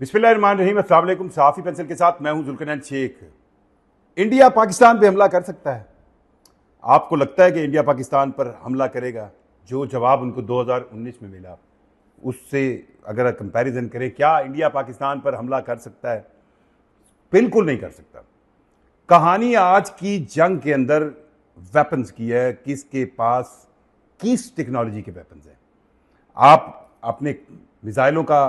बिस्मिल्लाहिर्रहमानिर्रहीम। अस्सलाम वालेकुम। सहाफ़ी पेंसिल के साथ मैं हूं जुल्करनैन शेख। इंडिया पाकिस्तान पे हमला कर सकता है। आपको लगता है कि इंडिया पाकिस्तान पर हमला करेगा? जो जवाब उनको 2019 में मिला उससे अगर कंपैरिजन करें, क्या इंडिया पाकिस्तान पर हमला कर सकता है? बिल्कुल नहीं कर सकता। कहानी आज की जंग के अंदर वेपन्स की है, किसके पास किस टेक्नोलॉजी के वेपन्स हैं। आप अपने मिसाइलों का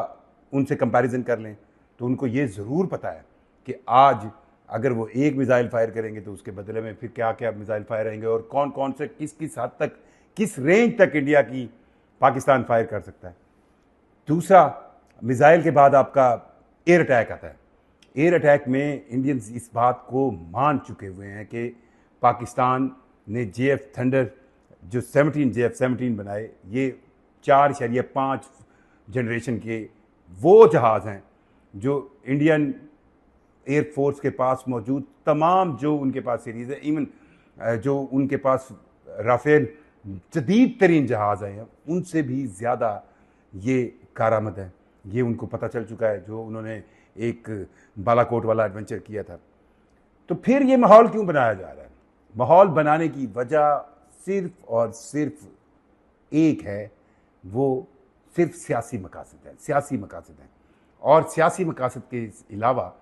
उनसे कंपैरिजन कर लें तो उनको ये ज़रूर पता है कि आज अगर वो एक मिसाइल फायर करेंगे तो उसके बदले में फिर क्या क्या मिसाइल फायर रहेंगे और कौन कौन से किस किस हद तक, किस रेंज तक इंडिया की पाकिस्तान फायर कर सकता है। दूसरा, मिसाइल के बाद आपका एयर अटैक आता है। एयर अटैक में इंडियंस इस बात को मान चुके हुए हैं कि पाकिस्तान ने JF थंडर जो 17 JF 17 बनाए, ये 4.5 जनरेशन के वो जहाज़ हैं जो इंडियन एयरफोर्स के पास मौजूद तमाम जो उनके पास सीरीज़ है, इवन जो उनके पास राफेल जदीद तरीन जहाज़ हैं उनसे भी ज़्यादा ये कारामद है। ये उनको पता चल चुका है जो उन्होंने एक बालाकोट वाला एडवेंचर किया था। तो फिर ये माहौल क्यों बनाया जा रहा है? माहौल बनाने की वजह सिर्फ और सिर्फ एक है, वो सिर्फ सियासी मकासद है। सियासी मकासद हैं और सियासी मकासद के अलावा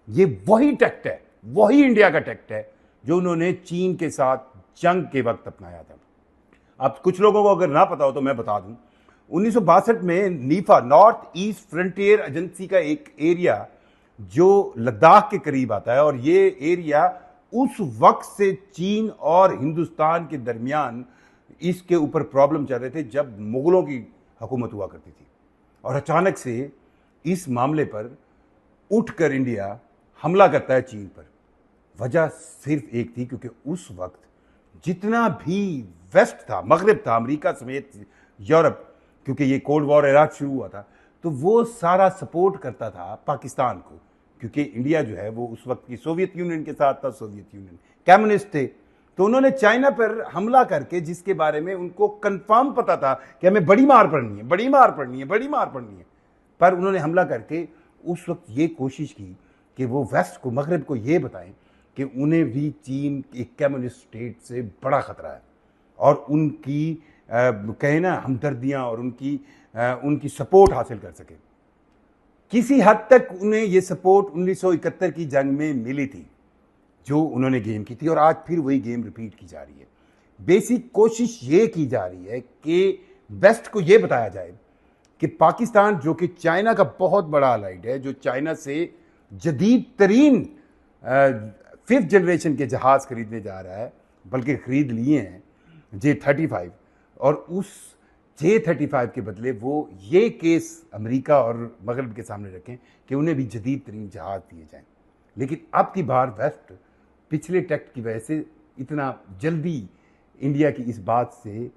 ये वही टैक्ट है, वही इंडिया का टैक्ट है जो उन्होंने चीन के साथ जंग के वक्त अपनाया था। अब कुछ लोगों को अगर ना पता हो तो मैं बता दूं, 1962 में Nipah, north east frontier agency का एक एरिया जो लद्दाख के करीब आता है, और ये एरिया उस वक्त से चीन और हिंदुस्तान के दरमियान इसके ऊपर प्रॉब्लम चल रहे थे जब मुगलों की हुकूमत हुआ करती थी। और अचानक से इस मामले पर उठकर इंडिया हमला करता है चीन पर। वजह सिर्फ एक थी, क्योंकि उस वक्त जितना भी वेस्ट था, मगरिब था, अमेरिका समेत यूरोप, क्योंकि ये कोल्ड वॉर इराक शुरू हुआ था, तो वो सारा सपोर्ट करता था पाकिस्तान को, क्योंकि इंडिया जो है वो उस वक्त की सोवियत यूनियन के साथ था। सोवियत यूनियन कम्युनिस्ट थे, तो उन्होंने चाइना पर हमला करके, जिसके बारे में उनको कंफर्म पता था कि हमें बड़ी मार पड़नी है, बड़ी मार पड़नी है, बड़ी मार पड़नी है, पर उन्होंने हमला करके उस वक्त ये कोशिश की कि वो वेस्ट को, मगरब को ये बताएं कि उन्हें भी चीन एक कम्युनिस्ट स्टेट से बड़ा खतरा है और उनकी कहें ना हमदर्दियाँ और उनकी सपोर्ट हासिल कर सके। किसी हद तक उन्हें ये सपोर्ट 1971 की जंग में मिली थी जो उन्होंने गेम की थी, और आज फिर वही गेम रिपीट की जा रही है। बेसिक कोशिश ये की जा रही है कि वेस्ट को ये बताया जाए कि पाकिस्तान, जो कि चाइना का बहुत बड़ा अलाइड है, जो चाइना से जदीद तरीन 5th जनरेशन के जहाज़ खरीदने जा रहा है, बल्कि ख़रीद लिए हैं J-35, और उस J-35 के बदले वो ये केस अमेरिका और मगरब के सामने रखें कि उन्हें भी जदीद तरीन जहाज़ दिए जाएं। लेकिन अब की बार वेस्ट पिछले टैक्ट की वजह से इतना जल्दी इंडिया की इस बात से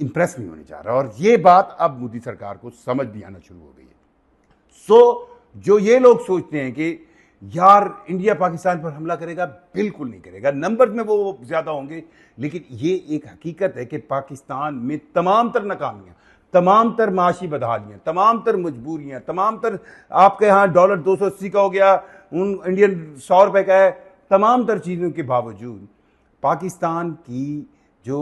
इंप्रेस नहीं होने जा रहा, और ये बात अब मोदी सरकार को समझ भी आना शुरू हो गई है। जो ये लोग सोचते हैं कि यार इंडिया पाकिस्तान पर हमला करेगा, बिल्कुल नहीं करेगा। नंबर में वो ज्यादा होंगे, लेकिन ये एक हकीकत है कि पाकिस्तान में तमाम तर नाकामियां, तमाम तर माशी बदहालियां, तमाम तर मजबूरियां, तमाम तर आपके यहाँ डॉलर 280 का हो गया, उन इंडियन 100 रुपए का है, तमाम तर चीज़ों के बावजूद पाकिस्तान की जो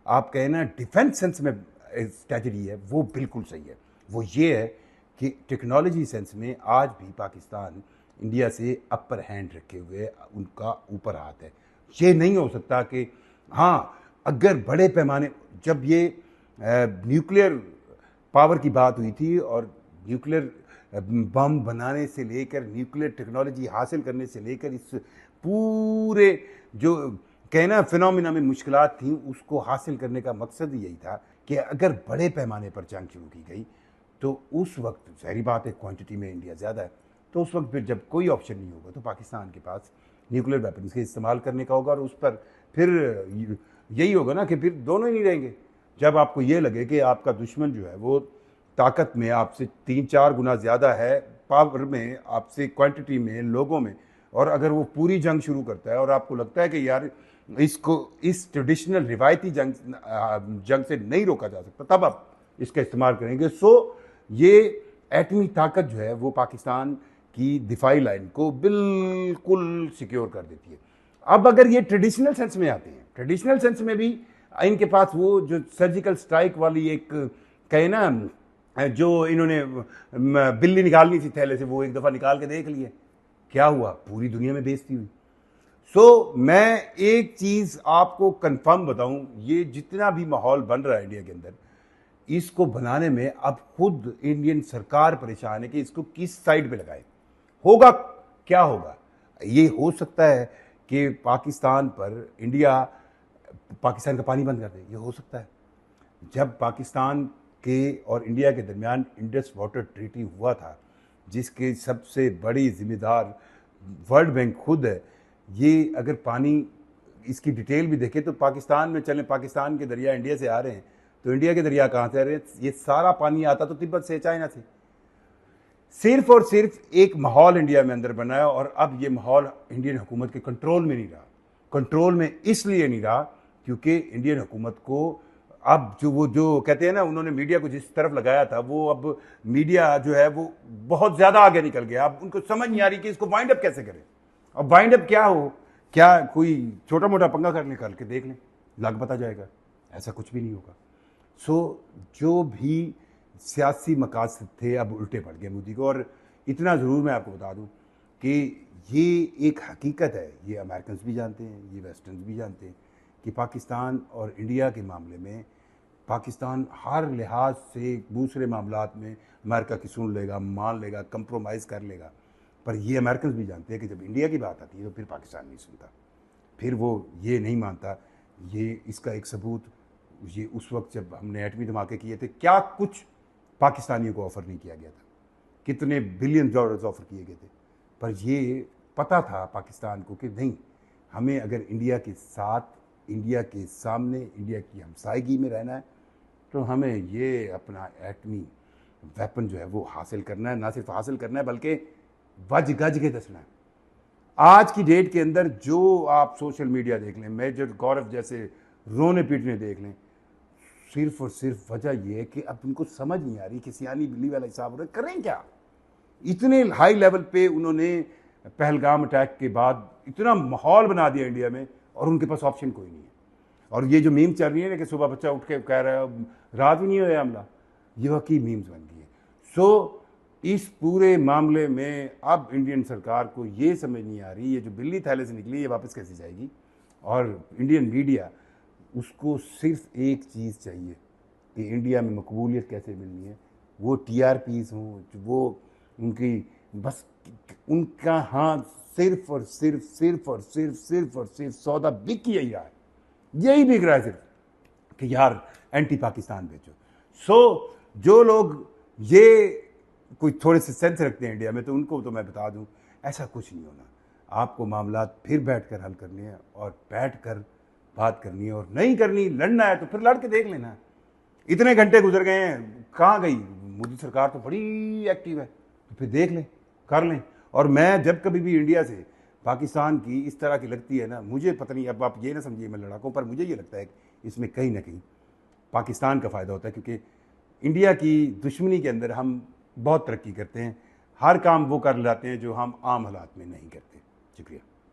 आप कहें ना डिफेंस सेंस में स्ट्रेटजी है वो बिल्कुल सही है। वो ये है कि टेक्नोलॉजी सेंस में आज भी पाकिस्तान इंडिया से अपर हैंड रखे हुए उनका ऊपर हाथ है। ये नहीं हो सकता कि हाँ, अगर बड़े पैमाने, जब ये न्यूक्लियर पावर की बात हुई थी और न्यूक्लियर बम बनाने से लेकर, न्यूक्लियर टेक्नोलॉजी हासिल करने से लेकर, इस पूरे जो कहना फिनोमिना में मुश्किलात थी, उसको हासिल करने का मकसद यही था कि अगर बड़े पैमाने पर जंग शुरू की गई तो उस वक्त ज़ाहिर बात है क्वांटिटी में इंडिया ज़्यादा है, तो उस वक्त फिर जब कोई ऑप्शन नहीं होगा तो पाकिस्तान के पास न्यूक्लियर वेपन्स के इस्तेमाल करने का होगा, और उस पर फिर यही होगा ना कि फिर दोनों ही नहीं रहेंगे। जब आपको ये लगे कि आपका दुश्मन जो है वो ताकत में आपसे 3-4 गुना ज़्यादा है, पावर में आपसे, क्वांटिटी में, लोगों में, और अगर वो पूरी जंग शुरू करता है और आपको लगता है कि यार इसको इस ट्रेडिशनल रिवायती जंग से नहीं रोका जा सकता, तब आप इसका इस्तेमाल करेंगे। ये एटमी ताकत जो है वो पाकिस्तान की दिफाई लाइन को बिल्कुल सिक्योर कर देती है। अब अगर ये ट्रेडिशनल सेंस में आते हैं, ट्रेडिशनल सेंस में भी इनके पास वो जो सर्जिकल स्ट्राइक वाली एक कहे ना, जो इन्होंने बिल्ली निकालनी थी थैले से, वो एक दफ़ा निकाल के देख लिए, क्या हुआ, पूरी दुनिया में बेइज्जती हुई। सो मैं एक चीज़ आपको कंफर्म बताऊं, ये जितना भी माहौल बन रहा है इंडिया के अंदर, इसको बनाने में अब खुद इंडियन सरकार परेशान है कि इसको किस साइड पे लगाए। होगा क्या होगा, ये हो सकता है कि पाकिस्तान पर इंडिया पाकिस्तान का पानी बंद कर दे, ये हो सकता है। जब पाकिस्तान के और इंडिया के दरमियान इंडस वाटर ट्रीटी हुआ था, जिसके सबसे बड़ी जिम्मेदार वर्ल्ड बैंक खुद है, ये अगर पानी इसकी डिटेल भी देखें तो पाकिस्तान में चलें, पाकिस्तान के दरिया इंडिया से आ रहे हैं, तो इंडिया के दरिया कहाँ से आ रहे हैं, ये सारा पानी आता तो तिब्बत से, चाइना से। सिर्फ और सिर्फ एक माहौल इंडिया में अंदर बना है, और अब ये माहौल इंडियन हुकूमत के कंट्रोल में नहीं रहा। कंट्रोल में इसलिए नहीं रहा क्योंकि इंडियन हुकूमत को अब जो कहते हैं ना, उन्होंने मीडिया को जिस तरफ लगाया था, वो अब मीडिया जो है वो बहुत ज़्यादा आगे निकल गया। अब उनको समझ नहीं आ रही कि इसको वाइंड अप कैसे करें। अब वाइंड अप क्या हो, क्या कोई छोटा मोटा पंगा कर निकाल के देख लें, लग पता जाएगा, ऐसा कुछ भी नहीं होगा। सो जो भी सियासी मकासद थे अब उल्टे पड़ गए मोदी को। और इतना ज़रूर मैं आपको बता दूं कि ये एक हकीकत है, ये अमेरिकन भी जानते हैं, ये वेस्टर्न भी जानते हैं कि पाकिस्तान और इंडिया के मामले में पाकिस्तान हर लिहाज से दूसरे मामलात में अमेरिका की सुन लेगा, मान लेगा, कंप्रोमाइज़ कर लेगा। पर ये अमेरिकन भी जानते हैं कि जब इंडिया की बात आती है तो फिर पाकिस्तान नहीं सुनता, फिर वो ये नहीं मानता। ये इसका एक सबूत, ये उस वक्त जब हमने एटमी धमाके किए थे, क्या कुछ पाकिस्तानियों को ऑफ़र नहीं किया गया था, कितने बिलियन डॉलर्स ऑफ़र किए गए थे। पर ये पता था पाकिस्तान को कि नहीं, हमें अगर इंडिया के साथ, इंडिया के सामने, इंडिया की हमसायगी में रहना है, तो हमें ये अपना एटमी वेपन जो है वो हासिल करना है। ना सिर्फ हासिल करना है बल्कि वज गज के दसना है। आज की डेट के अंदर जो आप सोशल मीडिया देख लें, मेजर गौरव जैसे रोने पीटने देख लें, सिर्फ और सिर्फ वजह यह है कि अब उनको समझ नहीं आ रही कि सियानी बिल्ली वाला हिसाब हो रहा है, करें क्या। इतने हाई लेवल पे उन्होंने पहलगाम अटैक के बाद इतना माहौल बना दिया इंडिया में, और उनके पास ऑप्शन कोई नहीं है। और ये जो मीम चल रही है ना कि सुबह बच्चा उठ के कह रहा है रात भी नहीं हुआ हमला, ये वाकई मीम्स बन गई है। सो इस पूरे मामले में अब इंडियन सरकार को ये समझ नहीं आ रही, ये जो बिल्ली थैले से निकली ये वापस कैसे जाएगी। और इंडियन मीडिया, उसको सिर्फ एक चीज़ चाहिए कि इंडिया में मकबूलियत कैसे मिलनी है, वो TRPs हों, वो उनकी बस उनका हाथ सिर्फ और सिर्फ सिर्फ और सिर्फ सिर्फ और सिर्फ सौदा बिक यही रहा है, यही बिक रहा है सिर्फ कि यार एंटी पाकिस्तान बेचो। सो जो लोग ये कोई थोड़े से सेंस रखते हैं इंडिया में, तो उनको तो मैं बता दूं ऐसा कुछ नहीं होना। आपको मामला फिर बैठकर हल करने हैं, और बैठकर बात करनी है, और नहीं करनी, लड़ना है तो फिर लड़ के देख लेना। इतने घंटे गुजर गए हैं, कहाँ गई मोदी सरकार, तो बड़ी एक्टिव है, तो फिर देख लें, कर लें। और मैं जब कभी भी इंडिया से पाकिस्तान की इस तरह की लगती है ना, मुझे पता नहीं, अब आप ये ना समझिए मैं लड़ाकू, पर मुझे ये लगता है कि इसमें कहीं ना कहीं पाकिस्तान का फ़ायदा होता है, क्योंकि इंडिया की दुश्मनी के अंदर हम बहुत तरक्की करते हैं, हर काम वो कर लाते हैं जो हम आम हालात में नहीं करते। शुक्रिया।